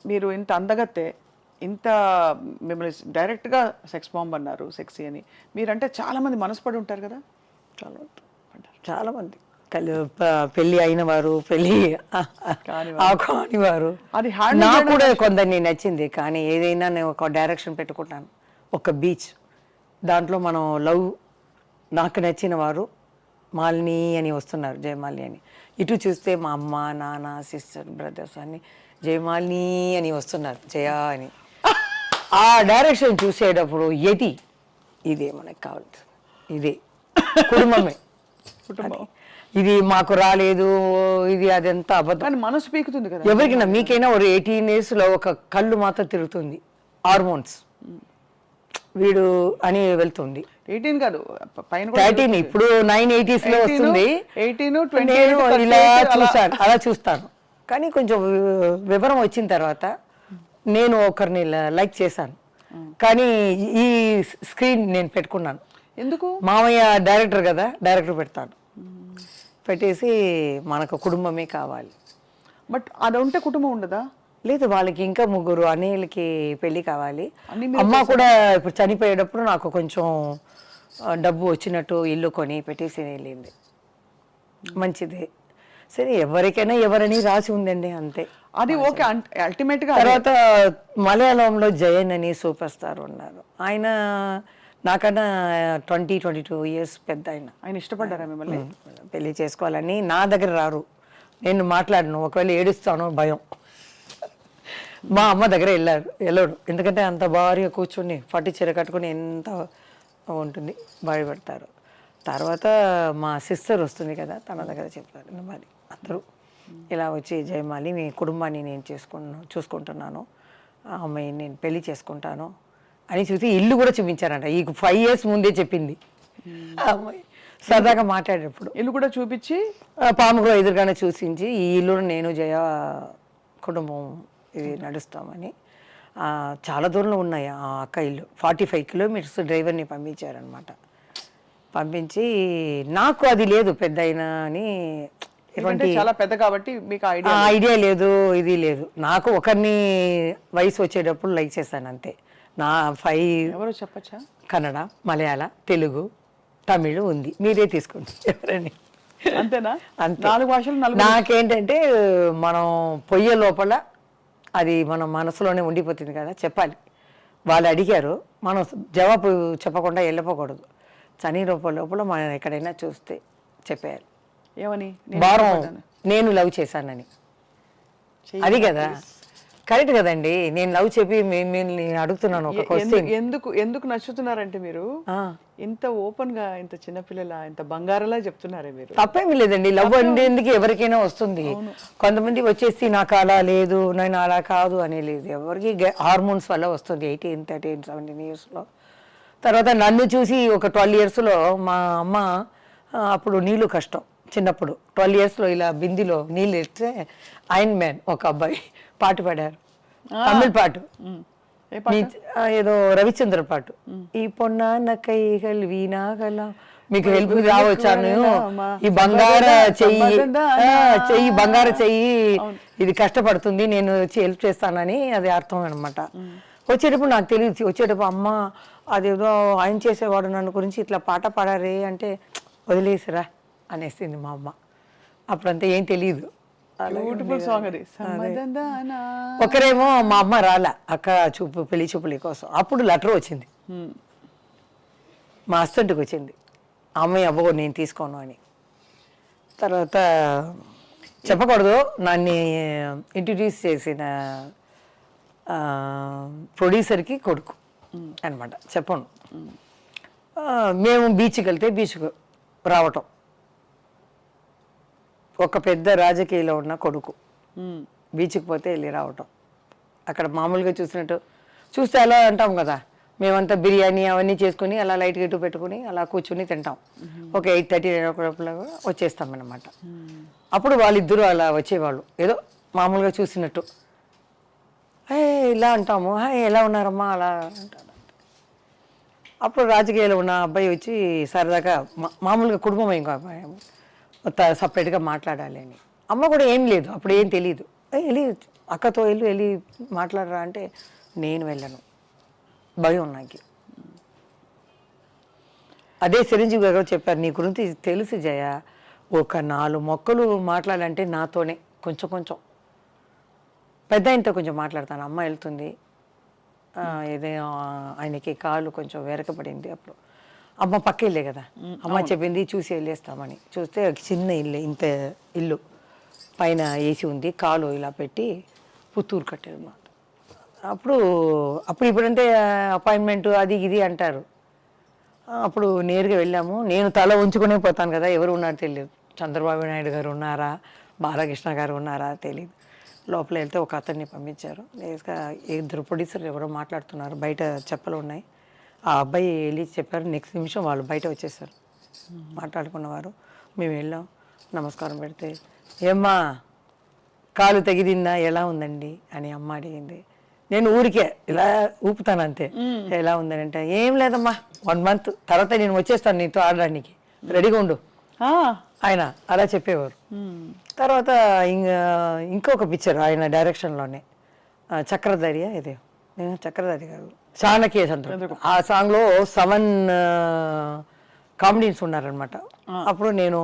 మీరు ఇంత అందగత్తే, ఇంత మిమ్మల్ని డైరెక్ట్గా సెక్స్ బాంబ్ అన్నారు, సెక్సీ అని. మీరంటే చాలామంది మనసుపడి ఉంటారు కదా? చాలా చాలామంది పెళ్ళి అయిన వారు, పెళ్ళి కాని వారు, అది నాకు కూడా కొందరిని నచ్చింది. కానీ ఏదైనా నేను ఒక డైరెక్షన్ పెట్టుకుంటాను, ఒక బీచ్, దాంట్లో మనం లవ్, నాకు నచ్చిన వారు మాలిని అని వస్తున్నారు, జయమాలిని అని. ఇటు చూస్తే మా అమ్మ, నాన్న, సిస్టర్, బ్రదర్స్ అని జయమాలిని అని వస్తున్నారు, జయ అని. ఆ డైరెక్షన్ చూసేటప్పుడు ఇదే మనకు కావాలి, ఇదే కుటుంబమే, ఇది మాకు రాలేదు, ఇది అదంతా అబద్ధం. మనసు పీకుతుంది కదా ఎవరికైనా. మీకైనా ఒక 18 years లో ఒక కళ్ళు మాత్రం తిరుగుతుంది, హార్మోన్స్, వీడు అని వెళ్తుంది. 18 కాదు, పైన 13, ఇప్పుడు 980s లో వస్తుంది. 18, నేను ఇలా చూస్తాను, అలా చూస్తాను. కానీ కొంచెం వివరం వచ్చిన తర్వాత నేను ఒకరిని లైక్ చేశాను, కానీ ఈ స్క్రీన్ నేను పెట్టుకున్నాను. ఎందుకు? మామయ్య డైరెక్టర్ కదా, డైరెక్టర్ పెడతాను, పెట్టేసి మనకు కుటుంబమే కావాలి. బట్ అది ఉంటే కుటుంబం ఉండదా? లేదు, వాళ్ళకి ఇంకా 3 అన్నయ్యలకి పెళ్ళి కావాలి. అమ్మ కూడా ఇప్పుడు చనిపోయేటప్పుడు నాకు కొంచెం డబ్బు వచ్చినట్టు ఇల్లు కొని పెట్టేసి వెళ్ళింది. మంచిదే, సరే, ఎవరికైనా ఎవరని రాసి ఉందండి, అంతే. అది ఓకే. అల్టిమేట్ గా తర్వాత మలయాళంలో జయన్ అని సూపర్ స్టార్ ఉన్నారు. ఆయన నాకన్నా 22 years పెద్ద. ఆయన ఇష్టపడ్డారా మిమ్మల్ని? పెళ్లి చేసుకోవాలని నా దగ్గర రారు, నేను మాట్లాడను, ఒకవేళ ఏడుస్తాను భయం. మా అమ్మ దగ్గర వెళ్ళడు, ఎందుకంటే అంత భారీగా కూర్చొని పట్టు చీర కట్టుకుని ఎంత ఉంటుంది, భయపడతారు. తర్వాత మా సిస్టర్ వస్తుంది కదా, తన దగ్గర చెప్పారు, మరి అందరూ ఇలా వచ్చి జయమాలి, మీ కుటుంబాన్ని నేను చూసుకుంటున్నాను, ఆ అమ్మాయిని నేను పెళ్లి చేసుకుంటాను అని చూసి ఇల్లు కూడా చూపించారంట. ఈ 5 years ముందే చెప్పింది ఆ అమ్మాయి, సరదాగా మాట్లాడేటప్పుడు. ఇల్లు కూడా చూపించి పాముగా ఎదురుగానే చూసించి, ఈ ఇల్లు నేను జయ కుటుంబం ఇది నడుస్తామని. చాలా దూరంలో ఉన్నాయి ఆ అక్క ఇల్లు, 45 kilometers డ్రైవర్ని పంపించారనమాట. పంపించి నాకు అది లేదు పెద్ద అయినా అని, చాలా పెద్ద కాబట్టి మీకు ఐడియా లేదు, ఇది లేదు. నాకు ఒకరిని వయసు వచ్చేటప్పుడు లైక్ చేశాను అంతే. నా 5 ఎవరో చెప్పచ్చా? కన్నడ, మలయాళ, తెలుగు, తమిళ్ ఉంది, మీరే తీసుకోండి ఎవరని. అంతేనా? అంతే, 4 భాషలు. నాకేంటంటే మనం పొయ్యే లోపల అది మన మనసులోనే ఉండిపోతుంది కదా, చెప్పాలి. వాళ్ళు అడిగారు, మనం జవాబు చెప్పకుండా వెళ్ళిపోకూడదు. చని లోపల మనం ఎక్కడైనా చూస్తే చెప్పేయాలి, ఏమని, భారం నేను లవ్ చేశానని. అది కదా కరెక్ట్ కదండి. నేను లవ్ చెప్పి మిమ్మల్ని అడుగుతున్నాను ఒక క్వశ్చన్, ఎందుకు నచ్చుతున్నారంటే మీరు ఇంత ఓపెన్ గా, ఇంత చిన్నపిల్లల, ఇంత బంగారలా చెప్తున్నారే మీరు. తప్పేమి లేదండి, లవ్ ఉండేందుకు ఎవరికైనా వస్తుంది. కొంతమంది వచ్చేసి నాకు అలా లేదు, నేను అలా కాదు అని లేదు. ఎవరికి హార్మోన్స్ వల్ల వస్తుంది 18, 13, 17 years లో. తర్వాత నన్ను చూసి ఒక 12 years లో మా అమ్మ, అప్పుడు నీళ్ళు కష్టం చిన్నప్పుడు, 12 years లో ఇలా బిందిలో నీళ్ళు ఎత్తే ఐరన్ మ్యాన్ ఒక అబ్బాయి పాట పాడారు, తమిళ పాట, ఏదో రవిచంద్ర పాట. ఈ పొన్న కైగల్ వీణాగల, మీకు హెల్ప్ రావచ్చాను, ఈ బంగార చెయ్యి బంగార చెయ్యి ఇది కష్టపడుతుంది, నేను వచ్చి హెల్ప్ చేస్తానని అది అర్థం అనమాట. వచ్చేటప్పుడు నాకు తెలియదు, వచ్చేటప్పుడు అమ్మ అదేదో ఆయన చేసేవాడు నన్ను గురించి ఇట్లా పాట పాడారే అంటే, వదిలేసిరా అనేసింది మా అమ్మ. అప్పుడంతా ఏం తెలియదు. ఒకరేమో మా అమ్మ రాలా, అక్క పెళ్లి చూపుల కోసం. అప్పుడు లెటర్ వచ్చింది, మా హస్బెండ్కి వచ్చింది, అమ్మాయి అబ్బో నేను తీసుకోను అని. తర్వాత చెప్పకూడదు, నన్ను ఇంట్రడ్యూస్ చేసిన ప్రొడ్యూసర్కి కొడుకు అనమాట, చెప్పను. మేము బీచ్కి వెళ్తే బీచ్కు రావటం, ఒక పెద్ద రాజకీయాలో ఉన్న కొడుకు బీచ్కి పోతే వెళ్ళి రావటం. అక్కడ మామూలుగా చూస్తే అలా అంటాం కదా, మేమంతా బిర్యానీ అవన్నీ చేసుకుని అలా లైట్ గట్టు పెట్టుకుని అలా కూర్చుని తింటాం. ఒక 8:30, 9 వచ్చేస్తాం అన్నమాట. అప్పుడు వాళ్ళిద్దరూ అలా వచ్చేవాళ్ళు, ఏదో మామూలుగా చూసినట్టు, ఇలా అంటాము, ఎలా ఉన్నారమ్మా అలా అంటారు. అప్పుడు రాజకీయాలు ఉన్న అబ్బాయి వచ్చి సరదాగా మామూలుగా కుటుంబం ఇంకా సపరేట్గా మాట్లాడాలి అని. అమ్మ కూడా ఏం లేదు, అప్పుడు ఏం తెలీదు, వెళ్ళి అక్కతో వెళ్ళి మాట్లాడరా అంటే నేను వెళ్ళను, భయం నాకు. అదే చిరంజీవి గారు చెప్పారు, నీ గురించి తెలుసు జయ, ఒక 4 మొక్కలు మాట్లాడాలంటే నాతోనే కొంచెం కొంచెం, పెద్ద ఆయనతో కొంచెం మాట్లాడతాను. అమ్మ వెళ్తుంది, ఏదైనా ఆయనకి కాలు కొంచెం వెరకబడింది, అప్పుడు అమ్మ పక్క ఇల్లే కదా, అమ్మ చెప్పింది చూసి వెళ్ళేస్తామని. చూస్తే చిన్న ఇల్లు, ఇంత ఇల్లు, పైన ఏసీ ఉంది, కాలు ఇలా పెట్టి పుత్తూరు కట్టారు మాట. అప్పుడు ఇప్పుడంటే అపాయింట్మెంట్ అది ఇది అంటారు. అప్పుడు నేరుగా వెళ్ళాము. నేను తల ఉంచుకునే పోతాను కదా, ఎవరు ఉన్నారో తెలియదు. చంద్రబాబు నాయుడు గారు ఉన్నారా, బాలకృష్ణ గారు ఉన్నారా తెలియదు. లోపల వెళ్తే ఒక అతన్ని పంపించారు. నేరుగా 2 ప్రొడ్యూసర్లు ఎవరో మాట్లాడుతున్నారు, బయట చెప్పలు ఉన్నాయి. ఆ అబ్బాయి వెళ్ళి చెప్పారు, నెక్స్ట్ నిమిషం వాళ్ళు బయట వచ్చేసారు. మాట్లాడుకున్నవారు. మేము వెళ్ళాం, నమస్కారం పెడితే, ఏమ్మా కాలు తెగిదిందా, ఎలా ఉందండి అని అమ్మ అడిగింది. నేను ఊరికే ఇలా ఊపుతాను అంతే. ఎలా ఉందని అంటే, ఏం లేదమ్మా 1 month తర్వాత నేను వచ్చేస్తాను నీతో ఆడడానికి, రెడీగా ఉండు ఆయన అలా చెప్పేవారు. తర్వాత ఇంకొక పిక్చర్ ఆయన డైరెక్షన్లోనే, చక్రధారి ఇదే, చక్రధారి గారు చాణక్య చంద్ర, ఆ సాంగ్లో 7 కామెడీన్స్ ఉన్నారనమాట. అప్పుడు నేను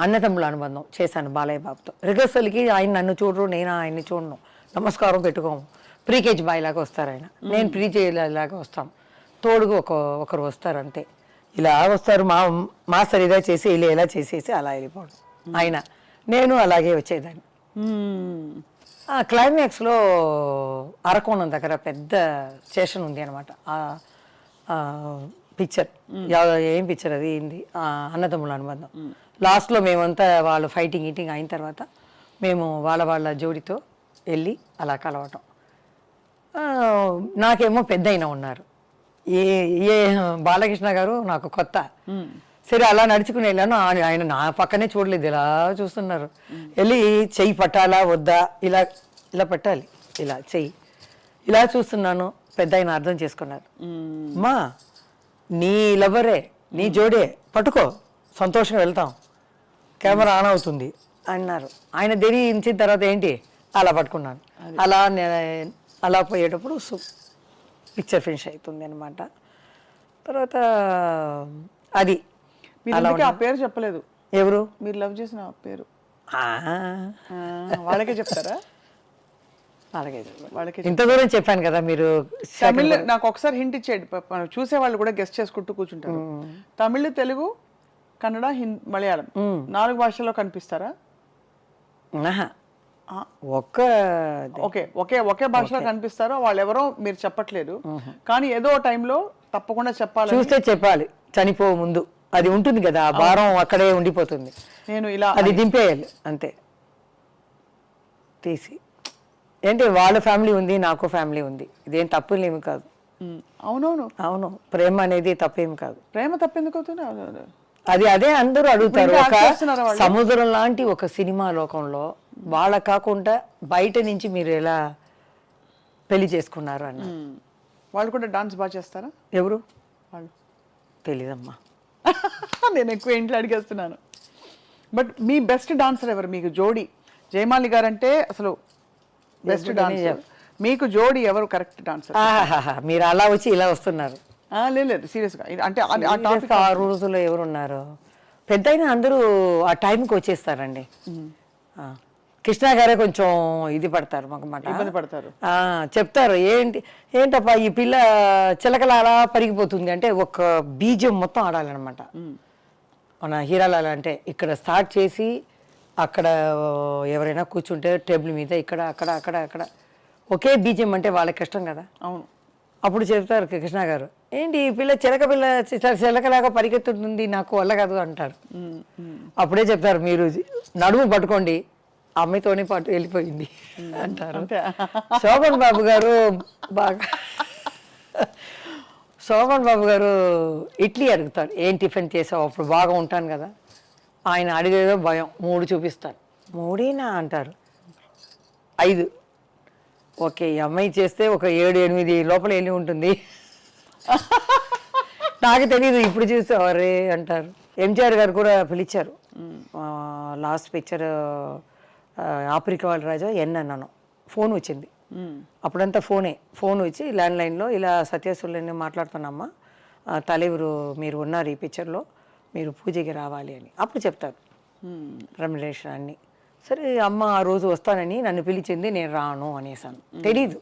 అన్నతమ్ముల అనుబంధం చేశాను బాలయ్య బాబుతో. రిహర్సల్కి ఆయన నన్ను చూడరు, నేను ఆయన్ని చూడను, నమస్కారం పెట్టుకోము. ప్రీకేజ్ బాయ్ లాగా వస్తారు ఆయన, నేను ప్రీకేజ్ లాగా వస్తాం. తోడుగా ఒకరు వస్తారు అంతే. ఇలా వస్తారు, మాస్టర్ ఇదా చేసి ఇలా చేసేసి అలా వెళ్ళిపోవడం. ఆయన నేను అలాగే వచ్చేదాన్ని. క్లైమాక్స్లో అరకోణం దగ్గర పెద్ద స్టేషన్ ఉంది అనమాట. పిక్చర్ ఏం పిక్చర్ అది ఏంది, అన్నదమ్ముల అనుబంధం. లాస్ట్లో మేమంతా వాళ్ళు ఫైటింగ్ ఈటింగ్ అయిన తర్వాత మేము వాళ్ళ జోడితో వెళ్ళి అలా కలవటం. నాకేమో పెద్ద అయినా ఉన్నారు, ఏ బాలకృష్ణ గారు నాకు కొత్త. సరే అలా నడుచుకుని వెళ్ళాను. ఆయన నా పక్కనే చూడలేదు, ఇలా చూస్తున్నారు. వెళ్ళి చెయ్యి పట్టాలా వద్దా, ఇలా ఇలా పెట్టాలి, ఇలా చెయ్యి ఇలా చూస్తున్నాను. పెద్ద ఆయన అర్థం చేసుకున్నారు, అమ్మా నీ లవరే, నీ జోడే, పట్టుకో, సంతోషంగా వెళ్తాం, కెమెరా ఆన్ అవుతుంది అన్నారు. ఆయన ధరించిన తర్వాత ఏంటి అలా పట్టుకున్నాను. అలా పోయేటప్పుడు పిక్చర్ ఫినిష్ అవుతుంది అనమాట. తర్వాత అది ఆ పేరు చెప్పలేదు, ఎవరు మీరు లవ్ చేసిన పేరు వాళ్ళకే చెప్తారా? వాళ్ళకే ఇంత దూరం చెప్పాను కదా మీరు. తమిళ్ నాకు ఒకసారి హింట్ ఇచ్చేయండి, చూసే వాళ్ళు కూడా గెస్ట్ చేసుకుంటూ కూర్చుంటారు. తమిళ్, తెలుగు, కన్నడ, మలయాళం 4 భాషల్లో కనిపిస్తారా? ఒకే భాషలో కనిపిస్తారో వాళ్ళు ఎవరో మీరు చెప్పట్లేదు, కానీ ఏదో టైంలో తప్పకుండా చెప్పాలి, చూస్తే చెప్పాలి. చనిపో ముందు అది ఉంటుంది కదా, ఆ భారం అక్కడే ఉండిపోతుంది. నేను ఇలా అది దింపేయాలి అంతే తీసి. ఏంటి వాళ్ళ ఫ్యామిలీ ఉంది, నాకు ఫ్యామిలీ ఉంది, ఇదేం తప్పులేమి కాదు. అవును, ప్రేమ అనేది తప్పేమి కాదు. ప్రేమ తప్పెందుకు అవుతుంది? అదే అందరూ అడుగుతారు. ఒక సముద్రం లాంటి ఒక సినిమా లోకంలో వాళ్ళ కాకుండా బయట నుంచి మీరు ఎలా పెళ్లి చేసుకున్నారు అన్న. వాళ్ళు కూడా డాన్స్ బాగా చేస్తారా? ఎవరు వాళ్ళు తెలీదమ్మా. నేను ఎక్కువ ఇంట్లో అడిగేస్తున్నాను. బట్ మీ బెస్ట్ డాన్సర్ ఎవరు మీకు జోడి? జయమాలి గారు అంటే అసలు బెస్ట్ డాన్సర్, మీకు జోడి ఎవరు కరెక్ట్ డాన్సర్? మీరు అలా వచ్చి ఇలా వస్తున్నారు. లేదు సీరియస్గా, అంటే ఆ రోజుల్లో ఎవరున్నారు పెద్ద అయినా అందరూ ఆ టైంకి వచ్చేస్తారండి. కృష్ణ గారే కొంచెం ఇది పడతారు, మాకు ఇబ్బంది పడతారు, చెప్తారు ఏంటప్పా ఈ పిల్ల చిలకల అలా పరిగిపోతుంది అంటే ఒక బీజం మొత్తం ఆడాలన్నమాట. మన హీరాలాల అంటే ఇక్కడ స్టార్ట్ చేసి అక్కడ ఎవరైనా కూర్చుంటే టేబుల్ మీద ఇక్కడ అక్కడ అక్కడ అక్కడ ఒకే బీజం అంటే వాళ్ళకి కష్టం కదా. అవును. అప్పుడు చెప్తారు కృష్ణ గారు, ఏంటి ఈ పిల్ల చిలకలాగా పరిగెత్తుతుంది, నాకు వల్ల కాదు అంటారు. అప్పుడే చెప్తారు, మీరు నడుము పట్టుకోండి, అమ్మాయితోనే పాటు వెళ్ళిపోయింది అంటారు. శోభన్ బాబు గారు శోభన్ బాబు గారు ఇడ్లీ అడుగుతారు, ఏం టిఫిన్ చేసావు, అప్పుడు బాగా ఉంటాను కదా. ఆయన అడిగేదో భయం, 3 చూపిస్తాను. 3 అంటారు, 5. ఓకే, ఈ అమ్మాయి చేస్తే ఒక 7-8 లోపల వెళ్ళి ఉంటుంది. నాకు తెలీదు, ఇప్పుడు చూస్తే అవరే అంటారు. ఎంజిఆర్ గారు కూడా పిలిచారు లాస్ట్ పిక్చర్ ఆఫ్రికా వాళ్ళ రాజా ఎన్ అన్నాను. ఫోన్ వచ్చింది, అప్పుడంతా ఫోన్ వచ్చి ల్యాండ్లైన్లో ఇలా సత్యసుల్ని మాట్లాడుతున్నామ్మా, తలెవరు మీరు ఉన్నారు ఈ పిక్చర్లో, మీరు పూజకి రావాలి అని అప్పుడు చెప్తారు రెమ్యునరేషన్ అన్నీ. సరే అమ్మ ఆ రోజు వస్తానని నన్ను పిలిచింది, నేను రాను అనేసాను. తెలీదు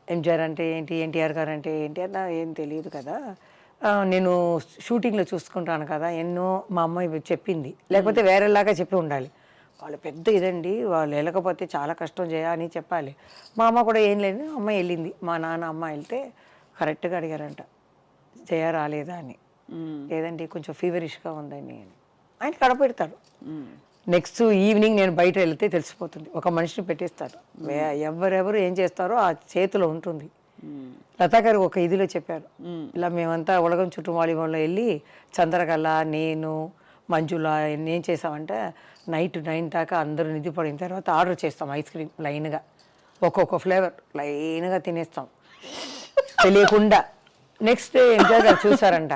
ఎంజిఆర్ అంటే ఏంటి, ఎన్టీఆర్ గారు అంటే ఏంటి అన్న ఏం తెలియదు కదా. నేను షూటింగ్లో చూసుకుంటాను కదా, ఎన్నో మా అమ్మాయి చెప్పింది, లేకపోతే వేరేలాగా చెప్పి ఉండాలి. వాళ్ళు పెద్ద ఇదండి, వాళ్ళు వెళ్ళకపోతే చాలా కష్టం అని చెప్పాలి. మా అమ్మ కూడా ఏం లేదు, అమ్మాయి వెళ్ళింది. మా నాన్న అమ్మ వెళ్తే కరెక్ట్గా అడిగారంట, జయ రాలేదా అని. లేదండి కొంచెం ఫీవరిష్గా ఉందని ఆయన కడపెడతారు. నెక్స్ట్ ఈవినింగ్ నేను బయట వెళ్తే తెలిసిపోతుంది, ఒక మనిషిని పెట్టేస్తారు. ఎవరెవరు ఏం చేస్తారో ఆ చేతిలో ఉంటుంది. లతా గారు ఒక ఇదిలో చెప్పారు, ఇలా మేమంతా ఉలగం చుట్టూ వాలీబాల్లో వెళ్ళి చంద్రకళ, నేను, మంజుల ఏం చేసామంటే నైట్ 9 దాకా అందరూ నిధి పడిన తర్వాత ఆర్డర్ చేస్తాం ఐస్ క్రీమ్ లైన్గా, ఒక్కొక్క ఫ్లేవర్ లైన్గా తినేస్తాం తెలియకుండా. నెక్స్ట్ డే ఎంజాయ్ గారు చూసారంట,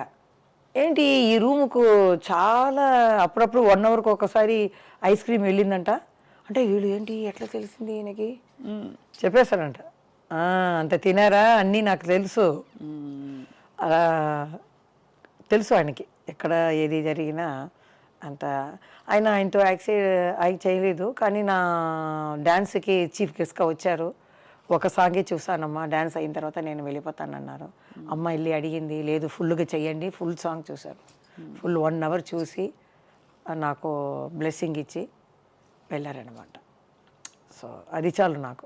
ఏంటి ఈ రూముకు చాలా అప్పుడప్పుడు 1 అవర్కి ఒకసారి ఐస్ క్రీమ్ వెళ్ళిందంట. అంటే వీళ్ళు ఏంటి ఎట్లా తెలిసింది ఈయనకి చెప్పేశారంట. అంత తినారా అన్నీ నాకు తెలుసు, అలా తెలుసు ఆయనకి ఎక్కడ ఏది జరిగినా అంత. ఆయనతో యాక్ట్ చేయలేదు, కానీ నా డ్యాన్స్కి చీఫ్ గెస్ట్గా వచ్చారు. ఒక సాంగే చూసానమ్మా, డ్యాన్స్ అయిన తర్వాత నేను వెళ్ళిపోతానన్నారు. అమ్మ వెళ్ళి అడిగింది, లేదు ఫుల్గా చెయ్యండి, ఫుల్ సాంగ్ చూశారు. ఫుల్ 1 అవర్ చూసి నాకు బ్లెస్సింగ్ ఇచ్చి వెళ్ళారనమాట. సో అది చాలు నాకు.